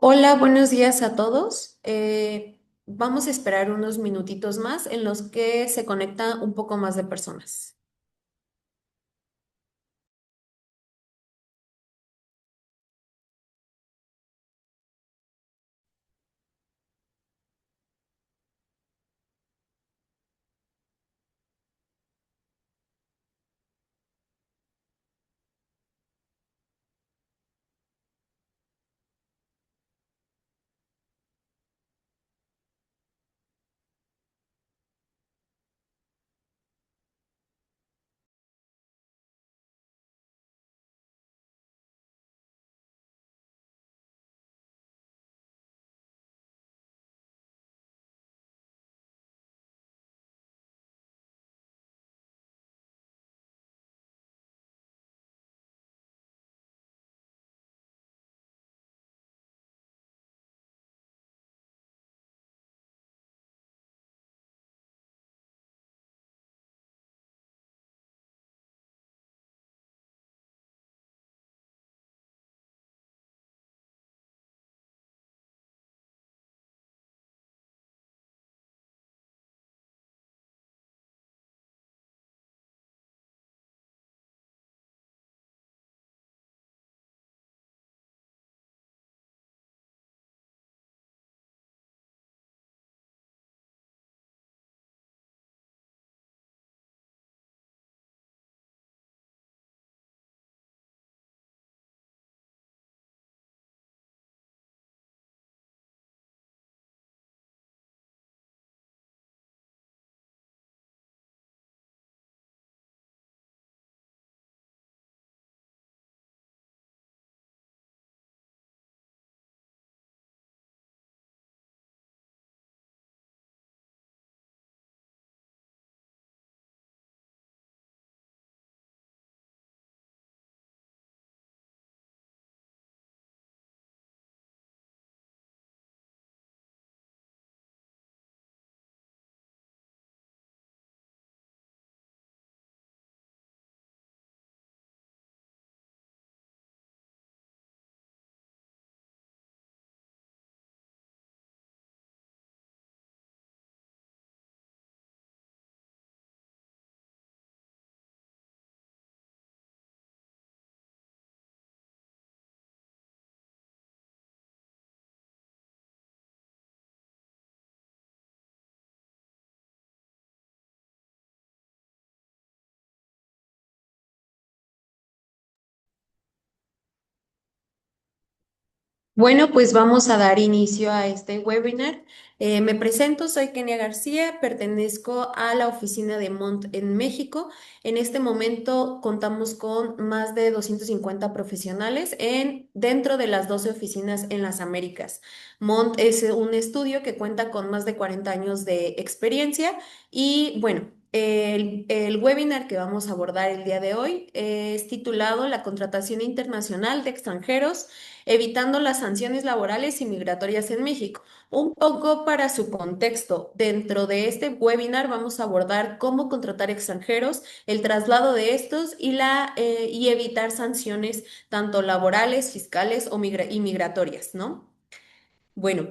Hola, buenos días a todos. Vamos a esperar unos minutitos más en los que se conecta un poco más de personas. Bueno, pues vamos a dar inicio a este webinar. Me presento, soy Kenia García, pertenezco a la oficina de Mont en México. En este momento contamos con más de 250 profesionales dentro de las 12 oficinas en las Américas. Mont es un estudio que cuenta con más de 40 años de experiencia y bueno. El webinar que vamos a abordar el día de hoy es titulado La contratación internacional de extranjeros evitando las sanciones laborales y migratorias en México. Un poco para su contexto, dentro de este webinar vamos a abordar cómo contratar extranjeros, el traslado de estos y evitar sanciones tanto laborales, fiscales y migratorias, ¿no? Bueno,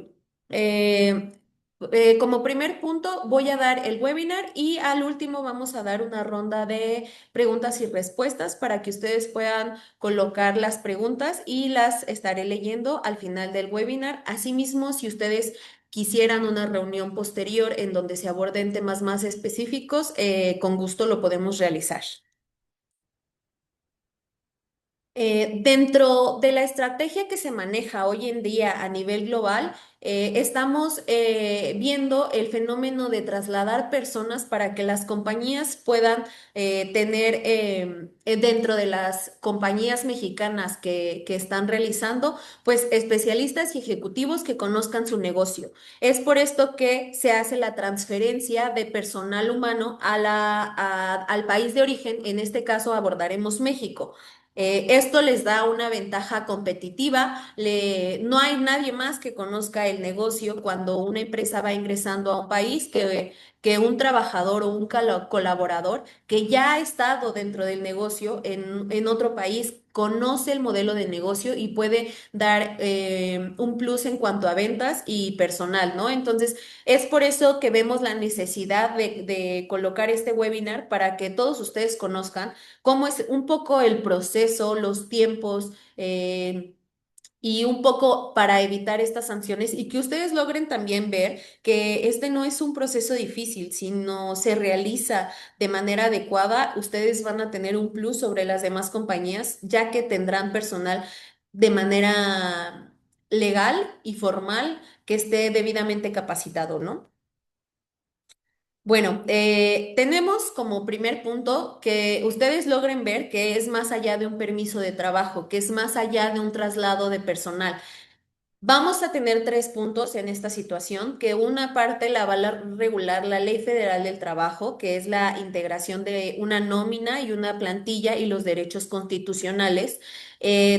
eh, como primer punto voy a dar el webinar y al último vamos a dar una ronda de preguntas y respuestas para que ustedes puedan colocar las preguntas y las estaré leyendo al final del webinar. Asimismo, si ustedes quisieran una reunión posterior en donde se aborden temas más específicos, con gusto lo podemos realizar. Dentro de la estrategia que se maneja hoy en día a nivel global, estamos viendo el fenómeno de trasladar personas para que las compañías puedan tener dentro de las compañías mexicanas que están realizando, pues especialistas y ejecutivos que conozcan su negocio. Es por esto que se hace la transferencia de personal humano al país de origen. En este caso abordaremos México. Esto les da una ventaja competitiva. No hay nadie más que conozca el negocio cuando una empresa va ingresando a un país que un trabajador o un colaborador que ya ha estado dentro del negocio en otro país. conoce el modelo de negocio y puede dar un plus en cuanto a ventas y personal, ¿no? Entonces, es por eso que vemos la necesidad de colocar este webinar para que todos ustedes conozcan cómo es un poco el proceso, los tiempos. Y un poco para evitar estas sanciones y que ustedes logren también ver que este no es un proceso difícil, sino se realiza de manera adecuada, ustedes van a tener un plus sobre las demás compañías, ya que tendrán personal de manera legal y formal que esté debidamente capacitado, ¿no? Bueno, tenemos como primer punto que ustedes logren ver que es más allá de un permiso de trabajo, que es más allá de un traslado de personal. Vamos a tener tres puntos en esta situación, que una parte la va a regular la Ley Federal del Trabajo, que es la integración de una nómina y una plantilla y los derechos constitucionales.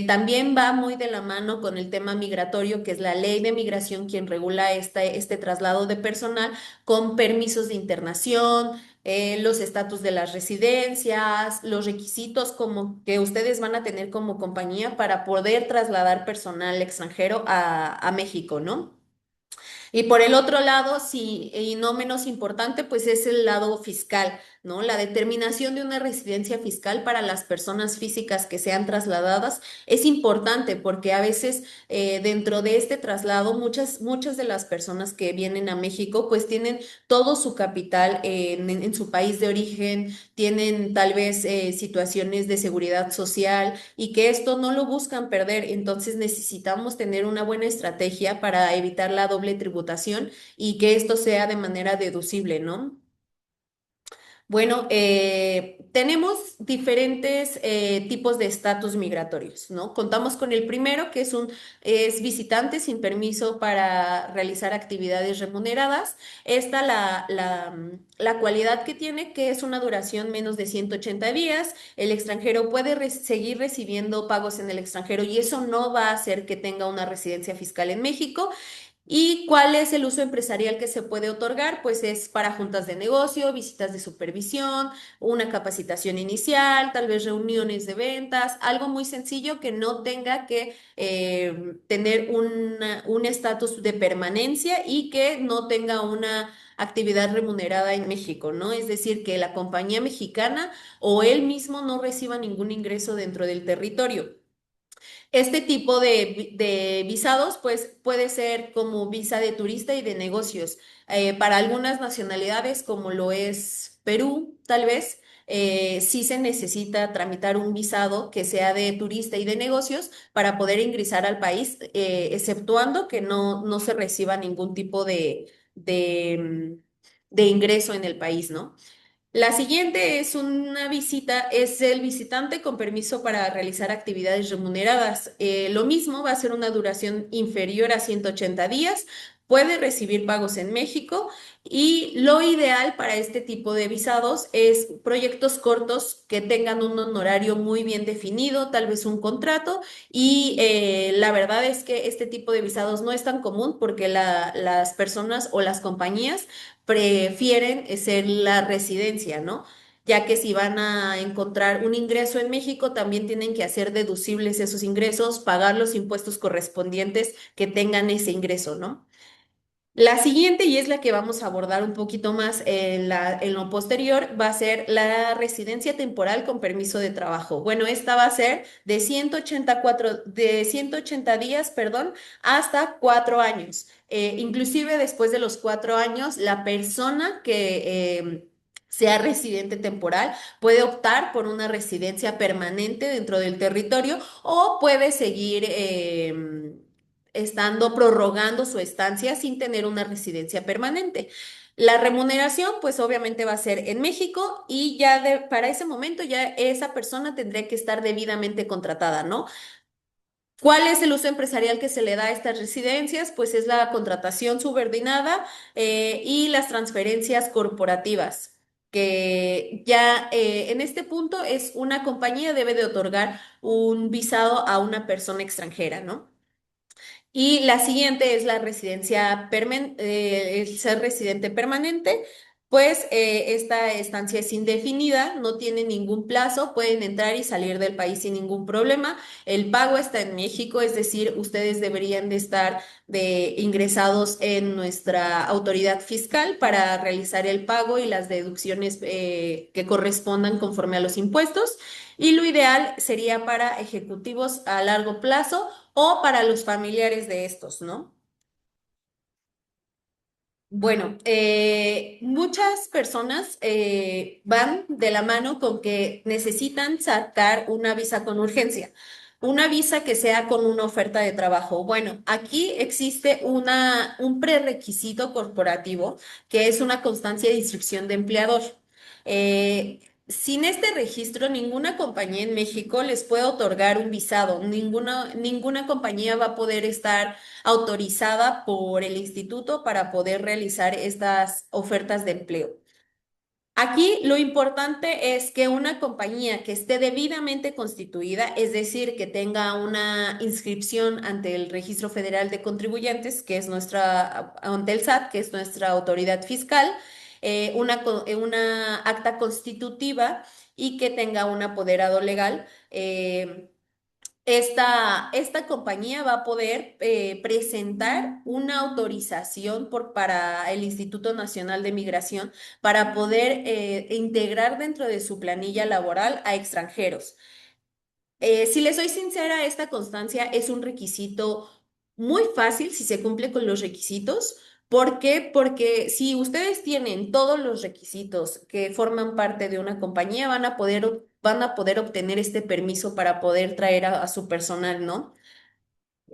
También va muy de la mano con el tema migratorio, que es la Ley de Migración quien regula este traslado de personal con permisos de internación, los estatus de las residencias, los requisitos como que ustedes van a tener como compañía para poder trasladar personal extranjero a México, ¿no? Y por el otro lado, sí, y no menos importante, pues es el lado fiscal, ¿no? La determinación de una residencia fiscal para las personas físicas que sean trasladadas es importante porque a veces dentro de este traslado muchas de las personas que vienen a México pues tienen todo su capital en su país de origen, tienen tal vez situaciones de seguridad social y que esto no lo buscan perder. Entonces necesitamos tener una buena estrategia para evitar la doble tributación y que esto sea de manera deducible, ¿no? Bueno, tenemos diferentes tipos de estatus migratorios, ¿no? Contamos con el primero, que es visitante sin permiso para realizar actividades remuneradas. Esta la cualidad que tiene, que es una duración menos de 180 días. El extranjero puede seguir recibiendo pagos en el extranjero y eso no va a hacer que tenga una residencia fiscal en México. ¿Y cuál es el uso empresarial que se puede otorgar? Pues es para juntas de negocio, visitas de supervisión, una capacitación inicial, tal vez reuniones de ventas, algo muy sencillo que no tenga que tener un estatus de permanencia y que no tenga una actividad remunerada en México, ¿no? Es decir, que la compañía mexicana o él mismo no reciba ningún ingreso dentro del territorio. Este tipo de visados, pues puede ser como visa de turista y de negocios. Para algunas nacionalidades, como lo es Perú, tal vez, sí se necesita tramitar un visado que sea de turista y de negocios para poder ingresar al país, exceptuando que no se reciba ningún tipo de ingreso en el país, ¿no? La siguiente es una visita, es el visitante con permiso para realizar actividades remuneradas. Lo mismo va a ser una duración inferior a 180 días, puede recibir pagos en México y lo ideal para este tipo de visados es proyectos cortos que tengan un honorario muy bien definido, tal vez un contrato y la verdad es que este tipo de visados no es tan común porque las personas o las compañías prefieren ser la residencia, ¿no? Ya que si van a encontrar un ingreso en México, también tienen que hacer deducibles esos ingresos, pagar los impuestos correspondientes que tengan ese ingreso, ¿no? La siguiente, y es la que vamos a abordar un poquito más en lo posterior, va a ser la residencia temporal con permiso de trabajo. Bueno, esta va a ser de 180 días, perdón, hasta 4 años. Inclusive después de los 4 años, la persona que sea residente temporal puede optar por una residencia permanente dentro del territorio o puede seguir estando prorrogando su estancia sin tener una residencia permanente. La remuneración, pues obviamente va a ser en México y ya para ese momento ya esa persona tendría que estar debidamente contratada, ¿no? ¿Cuál es el uso empresarial que se le da a estas residencias? Pues es la contratación subordinada y las transferencias corporativas, que ya en este punto es una compañía debe de otorgar un visado a una persona extranjera, ¿no? Y la siguiente es la residencia el ser residente permanente. pues esta estancia es indefinida, no tiene ningún plazo, pueden entrar y salir del país sin ningún problema. El pago está en México, es decir, ustedes deberían de estar ingresados en nuestra autoridad fiscal para realizar el pago y las deducciones que correspondan conforme a los impuestos. Y lo ideal sería para ejecutivos a largo plazo o para los familiares de estos, ¿no? Bueno, muchas personas van de la mano con que necesitan sacar una visa con urgencia, una visa que sea con una oferta de trabajo. Bueno, aquí existe un prerequisito corporativo que es una constancia de inscripción de empleador. Sin este registro, ninguna compañía en México les puede otorgar un visado. Ninguna compañía va a poder estar autorizada por el instituto para poder realizar estas ofertas de empleo. Aquí lo importante es que una compañía que esté debidamente constituida, es decir, que tenga una inscripción ante el Registro Federal de Contribuyentes, que es ante el SAT, que es nuestra autoridad fiscal, una acta constitutiva y que tenga un apoderado legal. Esta compañía va a poder presentar una autorización para el Instituto Nacional de Migración para poder integrar dentro de su planilla laboral a extranjeros. Si les soy sincera, esta constancia es un requisito muy fácil si se cumple con los requisitos. ¿Por qué? Porque si ustedes tienen todos los requisitos que forman parte de una compañía, van a poder obtener este permiso para poder traer a su personal, ¿no?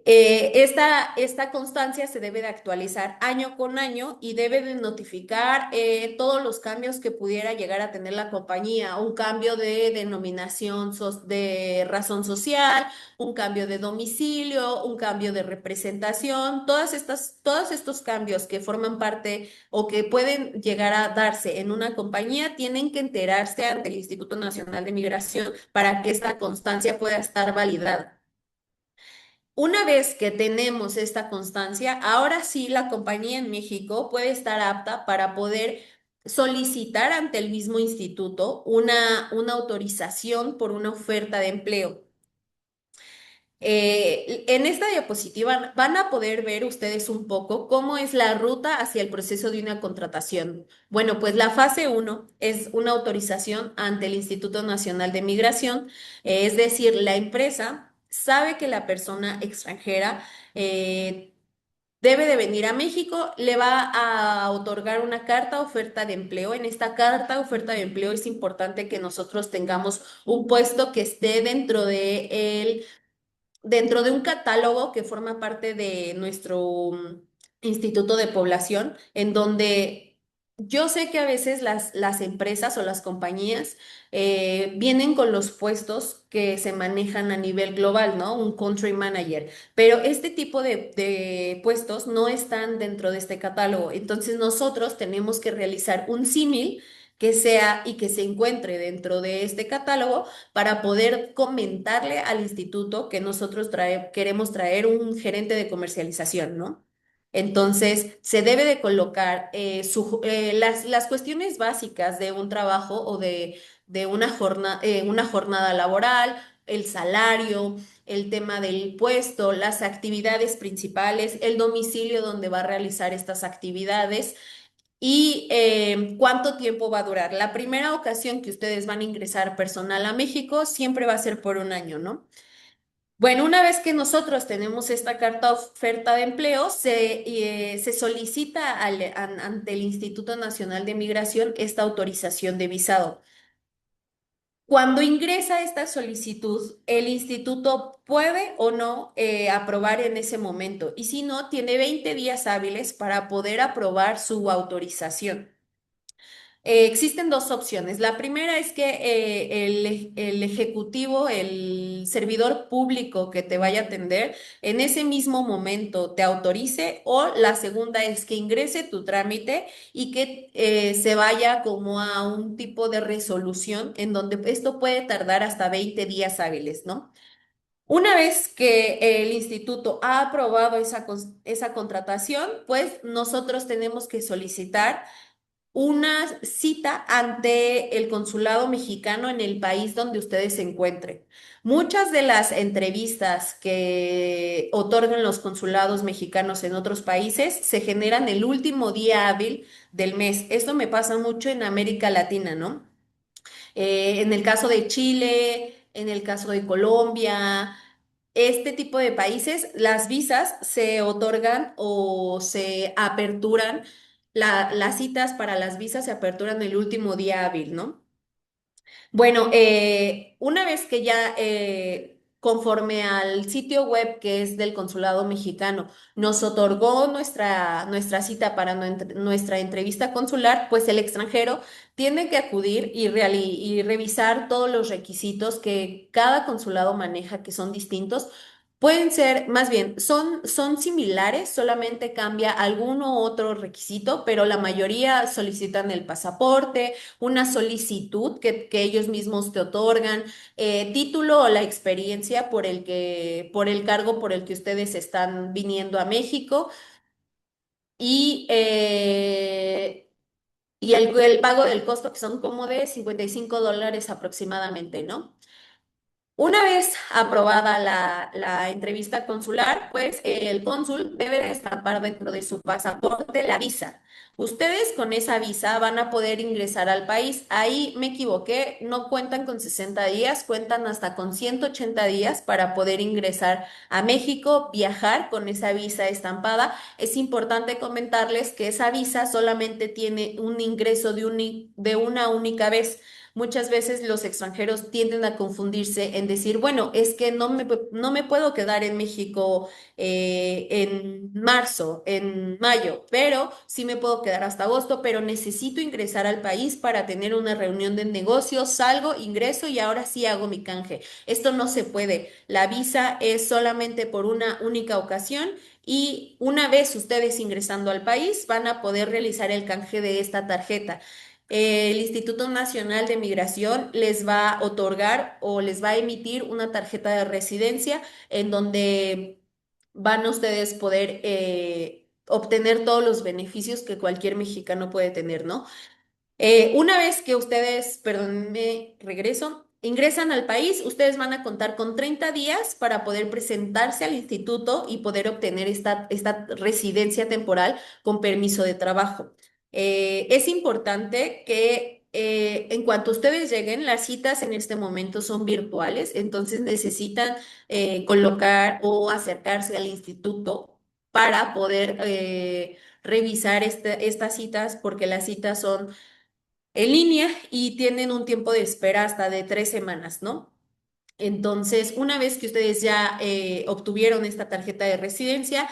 Esta constancia se debe de actualizar año con año y debe de notificar todos los cambios que pudiera llegar a tener la compañía, un cambio de denominación de razón social, un cambio de domicilio, un cambio de representación, todos estos cambios que forman parte o que pueden llegar a darse en una compañía tienen que enterarse ante el Instituto Nacional de Migración para que esta constancia pueda estar validada. Una vez que tenemos esta constancia, ahora sí la compañía en México puede estar apta para poder solicitar ante el mismo instituto una autorización por una oferta de empleo. En esta diapositiva van a poder ver ustedes un poco cómo es la ruta hacia el proceso de una contratación. Bueno, pues la fase uno es una autorización ante el Instituto Nacional de Migración, es decir, la empresa sabe que la persona extranjera debe de venir a México, le va a otorgar una carta oferta de empleo. En esta carta oferta de empleo es importante que nosotros tengamos un puesto que esté dentro de un catálogo que forma parte de nuestro Instituto de Población, en donde yo sé que a veces las empresas o las compañías vienen con los puestos que se manejan a nivel global, ¿no? Un country manager, pero este tipo de puestos no están dentro de este catálogo. Entonces nosotros tenemos que realizar un símil que sea y que se encuentre dentro de este catálogo para poder comentarle al instituto que nosotros queremos traer un gerente de comercialización, ¿no? Entonces, se debe de colocar las cuestiones básicas de un trabajo o de una jornada laboral, el salario, el tema del puesto, las actividades principales, el domicilio donde va a realizar estas actividades y cuánto tiempo va a durar. La primera ocasión que ustedes van a ingresar personal a México siempre va a ser por un año, ¿no? Bueno, una vez que nosotros tenemos esta carta oferta de empleo, se solicita ante el Instituto Nacional de Migración esta autorización de visado. Cuando ingresa esta solicitud, el instituto puede o no aprobar en ese momento y si no, tiene 20 días hábiles para poder aprobar su autorización. Existen dos opciones. La primera es que el ejecutivo, el servidor público que te vaya a atender, en ese mismo momento te autorice, o la segunda es que ingrese tu trámite y que se vaya como a un tipo de resolución en donde esto puede tardar hasta 20 días hábiles, ¿no? Una vez que el instituto ha aprobado esa contratación, pues nosotros tenemos que solicitar una cita ante el consulado mexicano en el país donde ustedes se encuentren. Muchas de las entrevistas que otorgan los consulados mexicanos en otros países se generan el último día hábil del mes. Esto me pasa mucho en América Latina, ¿no? En el caso de Chile, en el caso de Colombia, este tipo de países, las visas se otorgan o se aperturan, las citas para las visas se aperturan el último día hábil, ¿no? Bueno, una vez que ya conforme al sitio web que es del Consulado Mexicano, nos otorgó nuestra cita para nuestra entrevista consular, pues el extranjero tiene que acudir y revisar todos los requisitos que cada consulado maneja, que son distintos. Pueden ser, más bien, son similares, solamente cambia alguno u otro requisito, pero la mayoría solicitan el pasaporte, una solicitud que ellos mismos te otorgan, título o la experiencia por el cargo por el que ustedes están viniendo a México y, el pago del costo, que son como de $55 aproximadamente, ¿no? Una vez aprobada la entrevista consular, pues el cónsul debe de estampar dentro de su pasaporte la visa. Ustedes con esa visa van a poder ingresar al país. Ahí me equivoqué, no cuentan con 60 días, cuentan hasta con 180 días para poder ingresar a México, viajar con esa visa estampada. Es importante comentarles que esa visa solamente tiene un ingreso de una única vez. Muchas veces los extranjeros tienden a confundirse en decir, bueno, es que no me puedo quedar en México en marzo, en mayo, pero sí me puedo quedar hasta agosto, pero necesito ingresar al país para tener una reunión de negocios, salgo, ingreso y ahora sí hago mi canje. Esto no se puede. La visa es solamente por una única ocasión. Y una vez ustedes ingresando al país, van a poder realizar el canje de esta tarjeta. El Instituto Nacional de Migración les va a otorgar o les va a emitir una tarjeta de residencia en donde van a ustedes poder obtener todos los beneficios que cualquier mexicano puede tener, ¿no? Una vez que ustedes, perdón, me regreso, ingresan al país, ustedes van a contar con 30 días para poder presentarse al instituto y poder obtener esta residencia temporal con permiso de trabajo. Es importante que en cuanto ustedes lleguen, las citas en este momento son virtuales, entonces necesitan colocar o acercarse al instituto para poder revisar estas citas, porque las citas son en línea y tienen un tiempo de espera hasta de 3 semanas, ¿no? Entonces, una vez que ustedes ya obtuvieron esta tarjeta de residencia,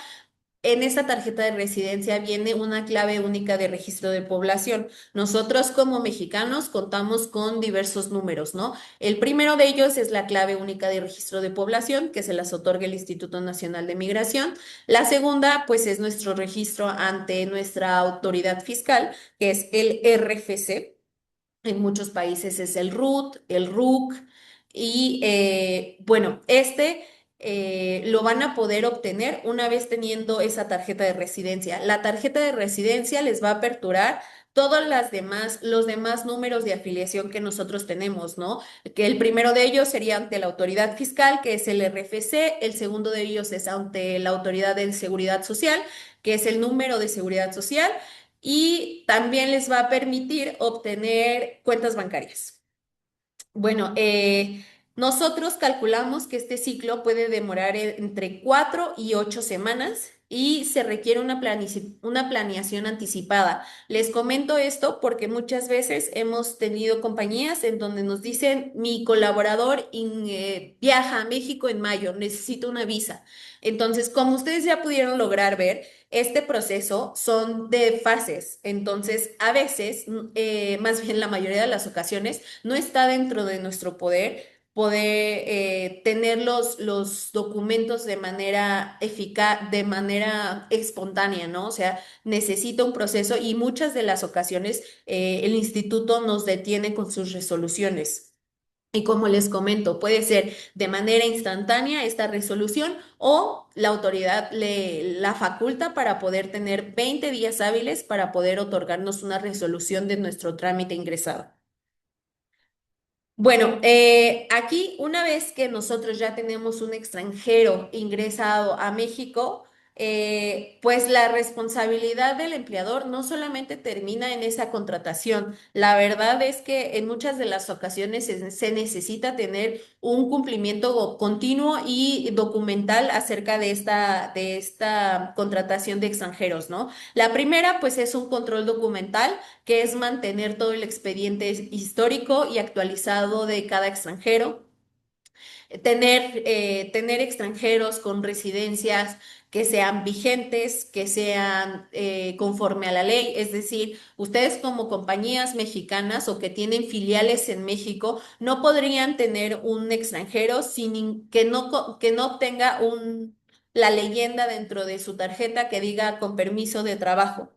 en esta tarjeta de residencia viene una clave única de registro de población. Nosotros como mexicanos contamos con diversos números, ¿no? El primero de ellos es la clave única de registro de población, que se las otorga el Instituto Nacional de Migración. La segunda, pues, es nuestro registro ante nuestra autoridad fiscal, que es el RFC. En muchos países es el RUT, el RUC y bueno, lo van a poder obtener una vez teniendo esa tarjeta de residencia. La tarjeta de residencia les va a aperturar los demás números de afiliación que nosotros tenemos, ¿no? Que el primero de ellos sería ante la autoridad fiscal, que es el RFC, el segundo de ellos es ante la autoridad de seguridad social, que es el número de seguridad social y también les va a permitir obtener cuentas bancarias. Bueno, nosotros calculamos que este ciclo puede demorar entre 4 y 8 semanas y se requiere una planeación anticipada. Les comento esto porque muchas veces hemos tenido compañías en donde nos dicen, mi colaborador viaja a México en mayo, necesito una visa. Entonces, como ustedes ya pudieron lograr ver, este proceso son de fases. Entonces, a veces, más bien la mayoría de las ocasiones, no está dentro de nuestro poder tener los documentos de manera eficaz, de manera espontánea, ¿no? O sea, necesita un proceso y muchas de las ocasiones el instituto nos detiene con sus resoluciones. Y como les comento, puede ser de manera instantánea esta resolución o la autoridad la faculta para poder tener 20 días hábiles para poder otorgarnos una resolución de nuestro trámite ingresado. Bueno, aquí una vez que nosotros ya tenemos un extranjero ingresado a México, pues la responsabilidad del empleador no solamente termina en esa contratación. La verdad es que en muchas de las ocasiones se necesita tener un cumplimiento continuo y documental acerca de esta contratación de extranjeros, ¿no? La primera, pues es un control documental que es mantener todo el expediente histórico y actualizado de cada extranjero, tener extranjeros con residencias que sean vigentes, que sean conforme a la ley, es decir, ustedes como compañías mexicanas o que tienen filiales en México no podrían tener un extranjero que no obtenga la leyenda dentro de su tarjeta que diga con permiso de trabajo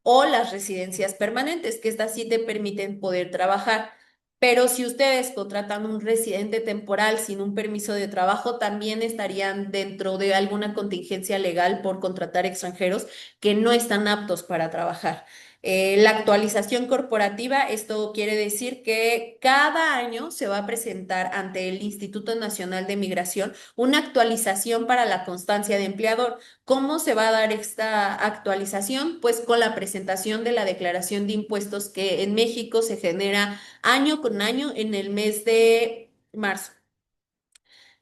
o las residencias permanentes, que estas sí te permiten poder trabajar. Pero si ustedes contratan un residente temporal sin un permiso de trabajo, también estarían dentro de alguna contingencia legal por contratar extranjeros que no están aptos para trabajar. La actualización corporativa, esto quiere decir que cada año se va a presentar ante el Instituto Nacional de Migración una actualización para la constancia de empleador. ¿Cómo se va a dar esta actualización? Pues con la presentación de la declaración de impuestos que en México se genera año con año en el mes de marzo.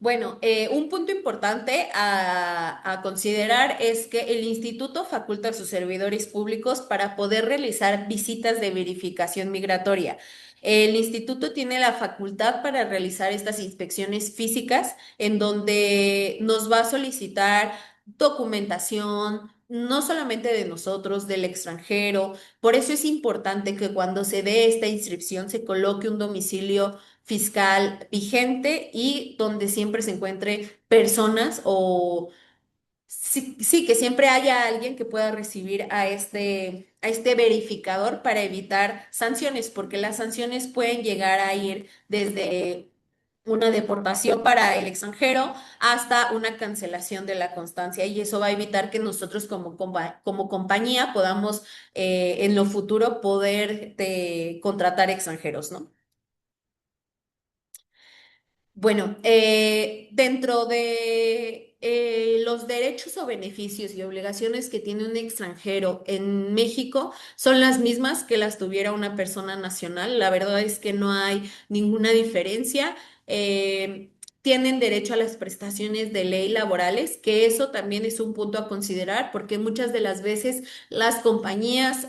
Bueno, un punto importante a considerar es que el instituto faculta a sus servidores públicos para poder realizar visitas de verificación migratoria. El instituto tiene la facultad para realizar estas inspecciones físicas en donde nos va a solicitar documentación, no solamente de nosotros, del extranjero. Por eso es importante que cuando se dé esta inscripción se coloque un domicilio fiscal vigente y donde siempre se encuentre personas o sí, sí, que siempre haya alguien que pueda recibir a este verificador para evitar sanciones, porque las sanciones pueden llegar a ir desde una deportación para el extranjero hasta una cancelación de la constancia y eso va a evitar que nosotros como compañía podamos en lo futuro poder contratar extranjeros, ¿no? Bueno, dentro de los derechos o beneficios y obligaciones que tiene un extranjero en México son las mismas que las tuviera una persona nacional. La verdad es que no hay ninguna diferencia. Eh, Tienen derecho a las prestaciones de ley laborales, que eso también es un punto a considerar porque muchas de las veces las compañías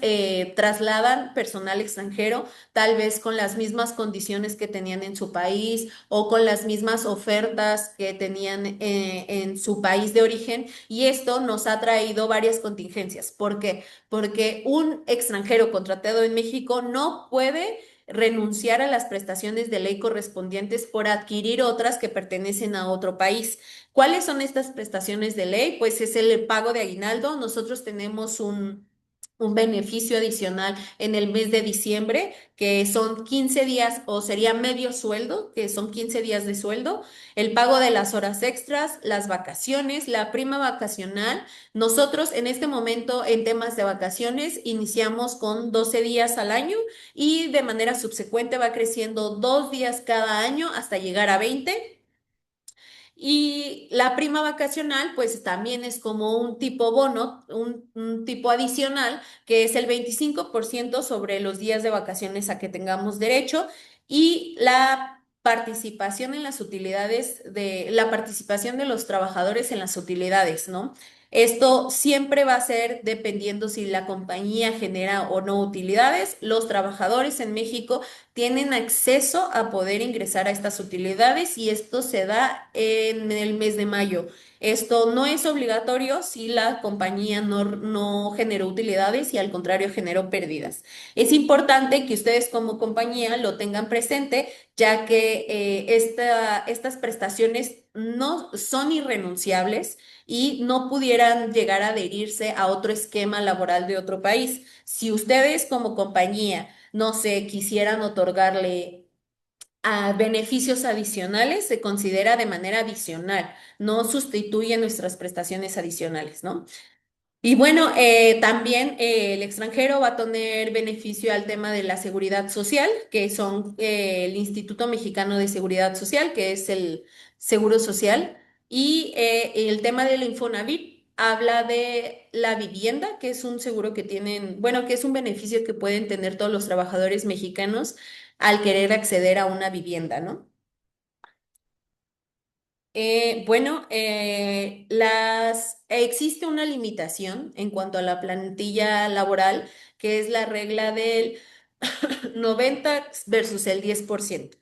trasladan personal extranjero tal vez con las mismas condiciones que tenían en su país o con las mismas ofertas que tenían en su país de origen y esto nos ha traído varias contingencias. ¿Por qué? Porque un extranjero contratado en México no puede renunciar a las prestaciones de ley correspondientes por adquirir otras que pertenecen a otro país. ¿Cuáles son estas prestaciones de ley? Pues es el pago de aguinaldo. Nosotros tenemos un beneficio adicional en el mes de diciembre que son 15 días o sería medio sueldo, que son 15 días de sueldo, el pago de las horas extras, las vacaciones, la prima vacacional. Nosotros en este momento en temas de vacaciones iniciamos con 12 días al año y de manera subsecuente va creciendo 2 días cada año hasta llegar a 20. Y la prima vacacional, pues también es como un tipo bono, un tipo adicional, que es el 25% sobre los días de vacaciones a que tengamos derecho. Y la participación en las utilidades la participación de los trabajadores en las utilidades, ¿no? Esto siempre va a ser dependiendo si la compañía genera o no utilidades. Los trabajadores en México tienen acceso a poder ingresar a estas utilidades y esto se da en el mes de mayo. Esto no es obligatorio si la compañía no generó utilidades y al contrario generó pérdidas. Es importante que ustedes como compañía lo tengan presente, ya que estas prestaciones no son irrenunciables y no pudieran llegar a adherirse a otro esquema laboral de otro país. Si ustedes como compañía no sé, quisieran otorgarle a beneficios adicionales se considera de manera adicional, no sustituye nuestras prestaciones adicionales, ¿no? Y bueno, también el extranjero va a tener beneficio al tema de la seguridad social, que son el Instituto Mexicano de Seguridad Social, que es el Seguro Social, y el tema del Infonavit habla de la vivienda, que es un seguro que tienen, bueno, que es un beneficio que pueden tener todos los trabajadores mexicanos al querer acceder a una vivienda, ¿no? Bueno, existe una limitación en cuanto a la plantilla laboral, que es la regla del 90 versus el 10%.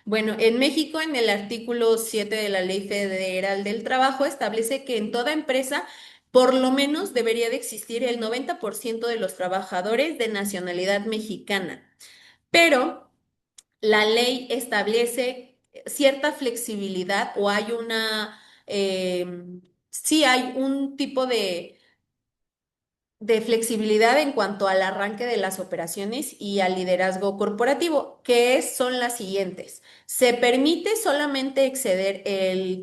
Bueno, en México, en el artículo 7 de la Ley Federal del Trabajo, establece que en toda empresa, por lo menos, debería de existir el 90% de los trabajadores de nacionalidad mexicana. Pero la ley establece cierta flexibilidad o hay sí hay un tipo de flexibilidad en cuanto al arranque de las operaciones y al liderazgo corporativo, son las siguientes. Se permite solamente exceder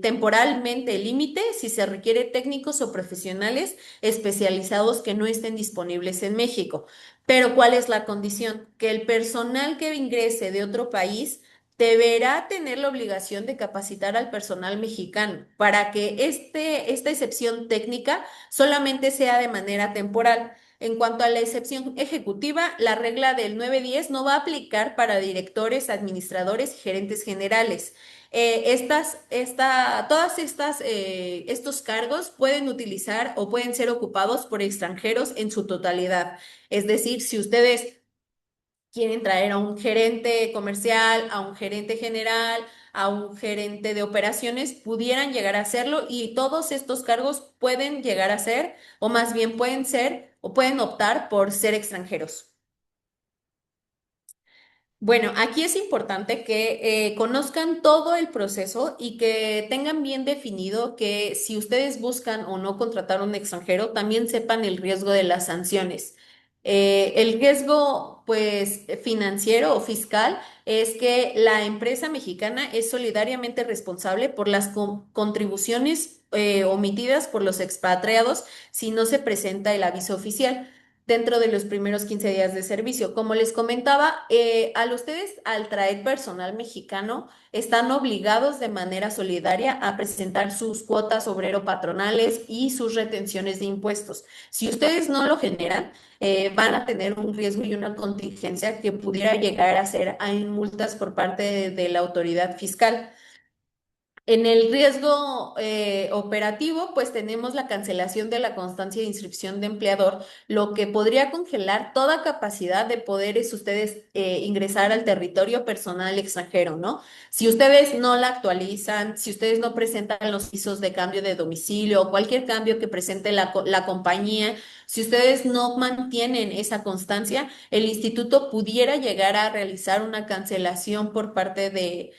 temporalmente el límite si se requiere técnicos o profesionales especializados que no estén disponibles en México. Pero ¿cuál es la condición? Que el personal que ingrese de otro país deberá tener la obligación de capacitar al personal mexicano para que esta excepción técnica solamente sea de manera temporal. En cuanto a la excepción ejecutiva, la regla del 910 no va a aplicar para directores, administradores y gerentes generales. Estos cargos pueden utilizar o pueden ser ocupados por extranjeros en su totalidad. Es decir, si ustedes quieren traer a un gerente comercial, a un gerente general, a un gerente de operaciones, pudieran llegar a hacerlo y todos estos cargos pueden llegar a ser, o más bien pueden ser, o pueden optar por ser extranjeros. Bueno, aquí es importante que conozcan todo el proceso y que tengan bien definido que si ustedes buscan o no contratar a un extranjero, también sepan el riesgo de las sanciones. El riesgo, pues, financiero o fiscal es que la empresa mexicana es solidariamente responsable por las contribuciones omitidas por los expatriados si no se presenta el aviso oficial dentro de los primeros 15 días de servicio. Como les comentaba, ustedes al traer personal mexicano están obligados de manera solidaria a presentar sus cuotas obrero-patronales y sus retenciones de impuestos. Si ustedes no lo generan, van a tener un riesgo y una contingencia que pudiera llegar a ser hay multas por parte de la autoridad fiscal. En el riesgo operativo, pues tenemos la cancelación de la constancia de inscripción de empleador, lo que podría congelar toda capacidad de poderes ustedes ingresar al territorio personal extranjero, ¿no? Si ustedes no la actualizan, si ustedes no presentan los pisos de cambio de domicilio o cualquier cambio que presente la compañía, si ustedes no mantienen esa constancia, el instituto pudiera llegar a realizar una cancelación por parte de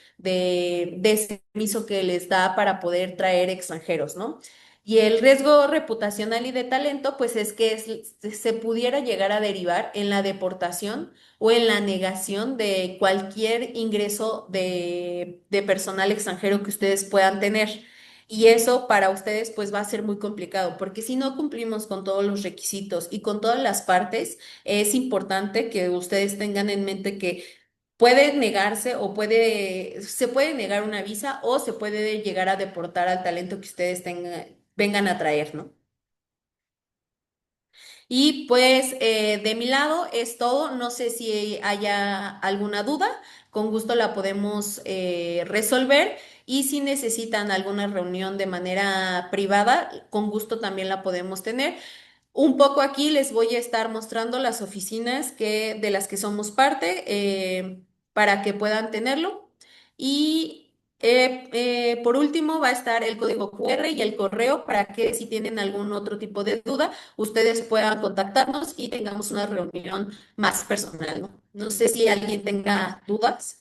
ese permiso que les da para poder traer extranjeros, ¿no? Y el riesgo reputacional y de talento, pues es que se pudiera llegar a derivar en la deportación o en la negación de cualquier ingreso de personal extranjero que ustedes puedan tener. Y eso para ustedes pues va a ser muy complicado, porque si no cumplimos con todos los requisitos y con todas las partes, es importante que ustedes tengan en mente que puede negarse se puede negar una visa o se puede llegar a deportar al talento que ustedes vengan a traer, ¿no? Y pues de mi lado es todo. No sé si haya alguna duda. Con gusto la podemos resolver. Y si necesitan alguna reunión de manera privada, con gusto también la podemos tener. Un poco aquí les voy a estar mostrando las oficinas de las que somos parte para que puedan tenerlo. Y por último va a estar el código QR y el correo para que si tienen algún otro tipo de duda, ustedes puedan contactarnos y tengamos una reunión más personal, ¿no? No sé si alguien tenga dudas.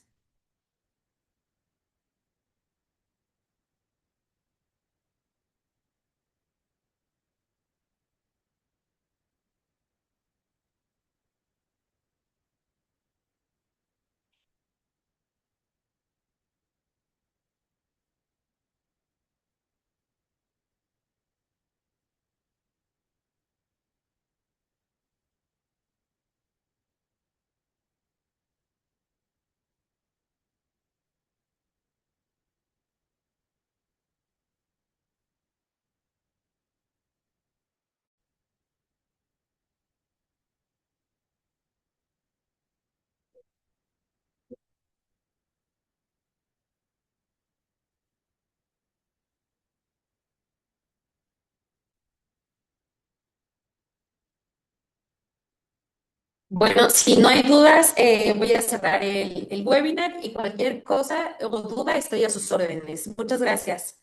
Bueno, si no hay dudas, voy a cerrar el webinar y cualquier cosa o duda estoy a sus órdenes. Muchas gracias.